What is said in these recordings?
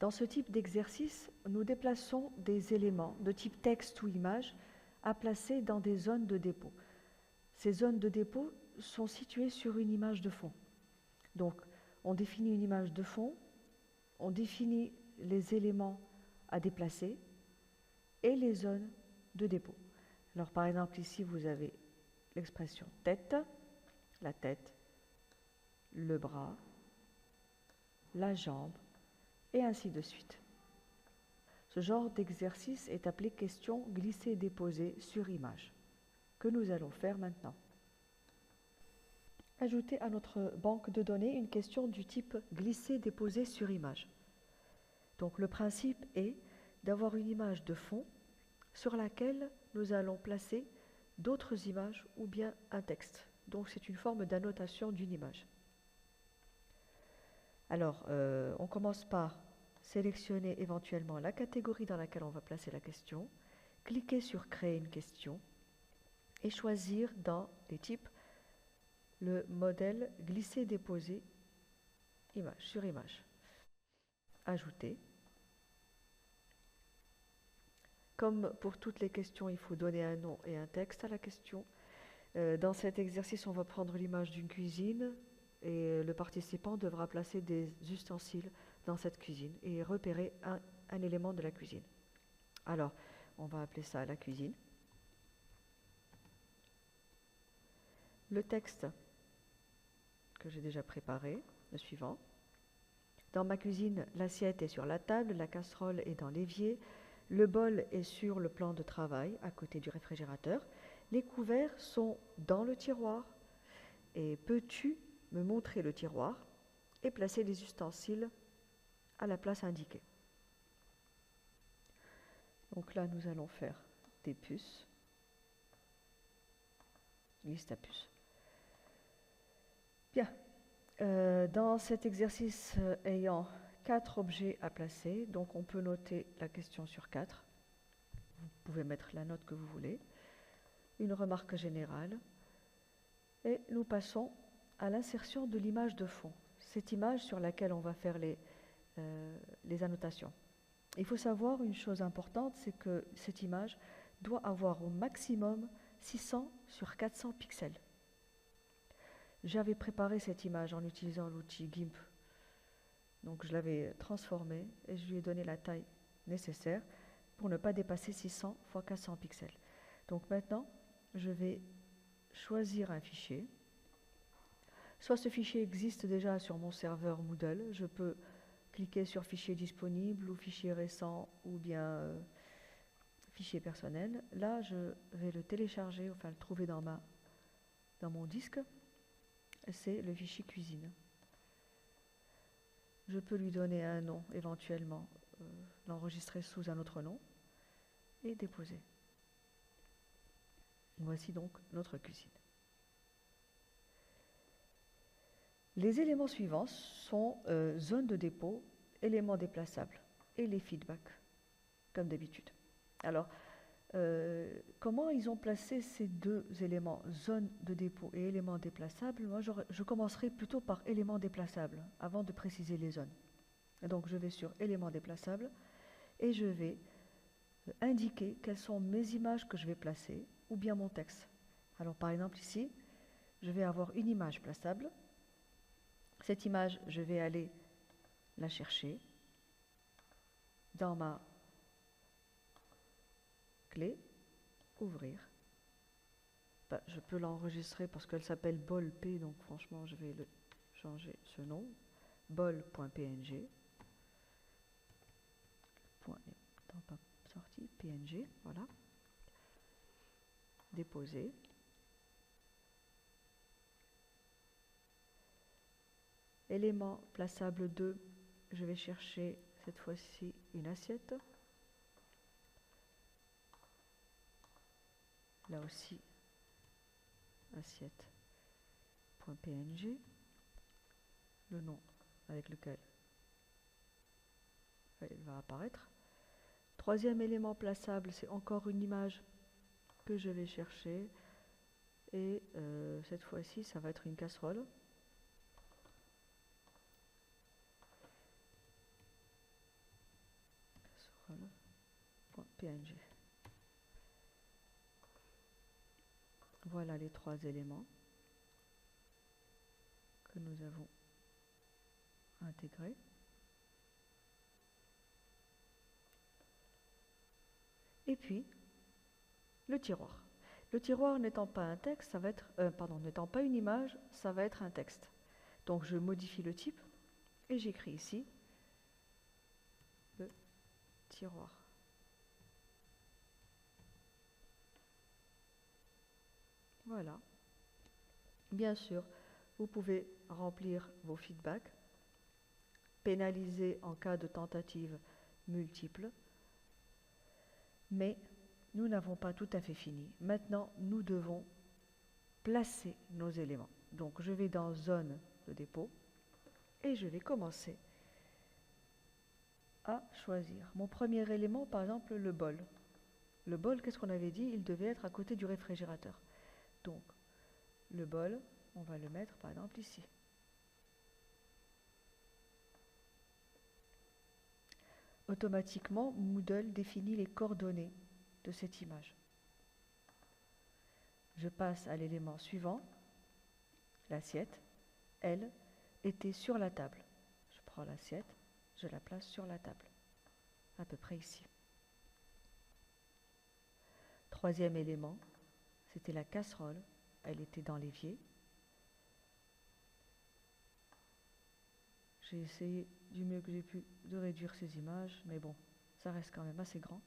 Dans ce type d'exercice, nous déplaçons des éléments de type texte ou image à placer dans des zones de dépôt. Ces zones de dépôt sont situées sur une image de fond. Donc, on définit une image de fond, on définit les éléments à déplacer et les zones de dépôt. Alors, par exemple, ici, vous avez l'expression tête, la tête, le bras, la jambe, et ainsi de suite. Ce genre d'exercice est appelé question glisser-déposer sur image, que nous allons faire maintenant. Ajoutez à notre banque de données une question du type glisser-déposer sur image. Donc le principe est d'avoir une image de fond sur laquelle nous allons placer d'autres images ou bien un texte. Donc c'est une forme d'annotation d'une image. Alors, on commence par sélectionner éventuellement la catégorie dans laquelle on va placer la question, cliquer sur Créer une question et choisir dans les types le modèle Glisser-déposer image sur image. Ajouter. Comme pour toutes les questions, il faut donner un nom et un texte à la question. Dans cet exercice, on va prendre l'image d'une cuisine et le participant devra placer des ustensiles dans cette cuisine et repérer un élément de la cuisine. Alors, on va appeler ça la cuisine. Le texte que j'ai déjà préparé, le suivant. Dans ma cuisine, l'assiette est sur la table, la casserole est dans l'évier, le bol est sur le plan de travail à côté du réfrigérateur, les couverts sont dans le tiroir. Et peux-tu me montrer le tiroir et placer les ustensiles à la place indiquée. Donc là, nous allons faire des puces, liste à puces. Bien, dans cet exercice ayant 4 objets à placer, donc on peut noter la question sur 4. Vous pouvez mettre la note que vous voulez. Une remarque générale. Et nous passons à l'insertion de l'image de fond. Cette image sur laquelle on va faire les annotations. Il faut savoir une chose importante, c'est que cette image doit avoir au maximum 600 sur 400 pixels. J'avais préparé cette image en utilisant l'outil GIMP. Donc je l'avais transformée et je lui ai donné la taille nécessaire pour ne pas dépasser 600 x 400 pixels. Donc maintenant, je vais choisir un fichier. Soit ce fichier existe déjà sur mon serveur Moodle, je peux cliquer sur fichier disponible ou fichier récent ou bien fichier personnel. Là, je vais le télécharger, enfin le trouver dans mon disque. C'est le fichier cuisine. Je peux lui donner un nom, éventuellement l'enregistrer sous un autre nom et déposer. Voici donc notre cuisine. Les éléments suivants sont zone de dépôt, éléments déplaçables et les feedbacks, comme d'habitude. Alors, comment ils ont placé ces deux éléments, zone de dépôt et éléments déplaçables? Moi, je commencerai plutôt par éléments déplaçables, avant de préciser les zones. Et donc, je vais sur éléments déplaçables et je vais indiquer quelles sont mes images que je vais placer, ou bien mon texte. Alors, par exemple, ici, je vais avoir une image plaçable. Cette image, je vais aller la chercher dans ma clé, ouvrir. Je peux l'enregistrer parce qu'elle s'appelle bol.p, donc franchement, je vais changer ce nom. bol.png. Point n'est pas sorti, png, voilà. Déposer. Élément plaçable 2, je vais chercher cette fois-ci une assiette. Là aussi, assiette.png, le nom avec lequel elle va apparaître. Troisième élément plaçable, c'est encore une image que je vais chercher. Et cette fois-ci, ça va être une casserole. PNG. Voilà les 3 éléments que nous avons intégrés. Et puis, le tiroir. Le tiroir n'étant pas un texte, ça va être, n'étant pas une image, ça va être un texte. Donc je modifie le type et j'écris ici le tiroir. Voilà. Bien sûr, vous pouvez remplir vos feedbacks, pénaliser en cas de tentative multiple, mais nous n'avons pas tout à fait fini. Maintenant, nous devons placer nos éléments. Donc, je vais dans Zone de dépôt et je vais commencer à choisir. Mon premier élément, par exemple, le bol. Le bol, qu'est-ce qu'on avait dit? Il devait être à côté du réfrigérateur. Donc, le bol, on va le mettre, par exemple, ici. Automatiquement, Moodle définit les coordonnées de cette image. Je passe à l'élément suivant, l'assiette. Elle était sur la table. Je prends l'assiette, je la place sur la table, à peu près ici. Troisième élément, c'était la casserole. Elle était dans l'évier. J'ai essayé du mieux que j'ai pu de réduire ces images, mais bon, ça reste quand même assez grand.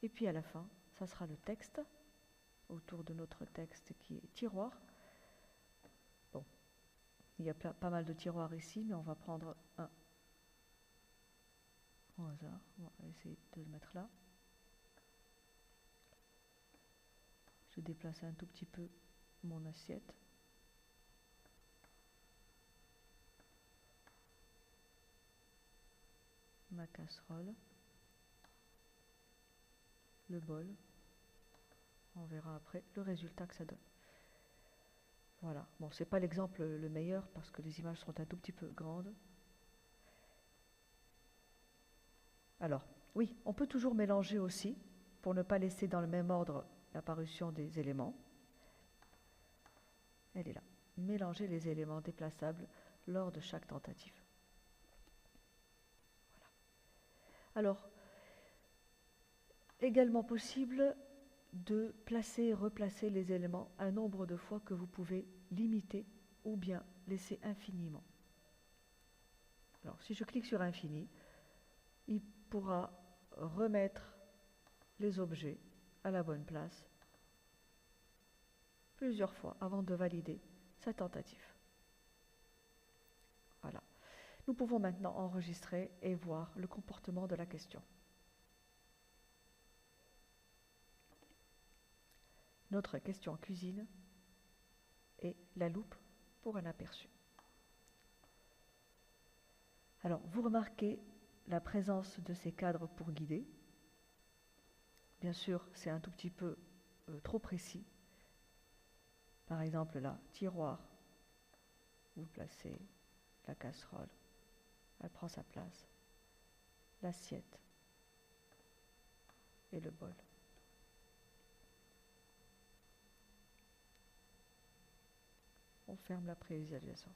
Et puis à la fin, ça sera le texte, autour de notre texte qui est tiroir. Bon, il y a pas mal de tiroirs ici, mais on va prendre un au hasard. On va essayer de le mettre là. Je déplace un tout petit peu mon assiette. Ma casserole. Le bol. On verra après le résultat que ça donne. Voilà. Bon, c'est pas l'exemple le meilleur parce que les images sont un tout petit peu grandes. Alors, oui, on peut toujours mélanger aussi pour ne pas laisser dans le même ordre l'apparition des éléments. Elle est là. Mélanger les éléments déplaçables lors de chaque tentative. Voilà. Alors, également possible de placer et replacer les éléments un nombre de fois que vous pouvez limiter ou bien laisser infiniment. Alors, si je clique sur infini, il pourra remettre les objets à la bonne place plusieurs fois avant de valider sa tentative. Voilà. Nous pouvons maintenant enregistrer et voir le comportement de la question. Notre question cuisine et la loupe pour un aperçu. Alors, vous remarquez la présence de ces cadres pour guider. Bien sûr, c'est un tout petit peu trop précis. Par exemple, là, tiroir, vous placez la casserole, elle prend sa place, l'assiette et le bol. On ferme la prévisualisation.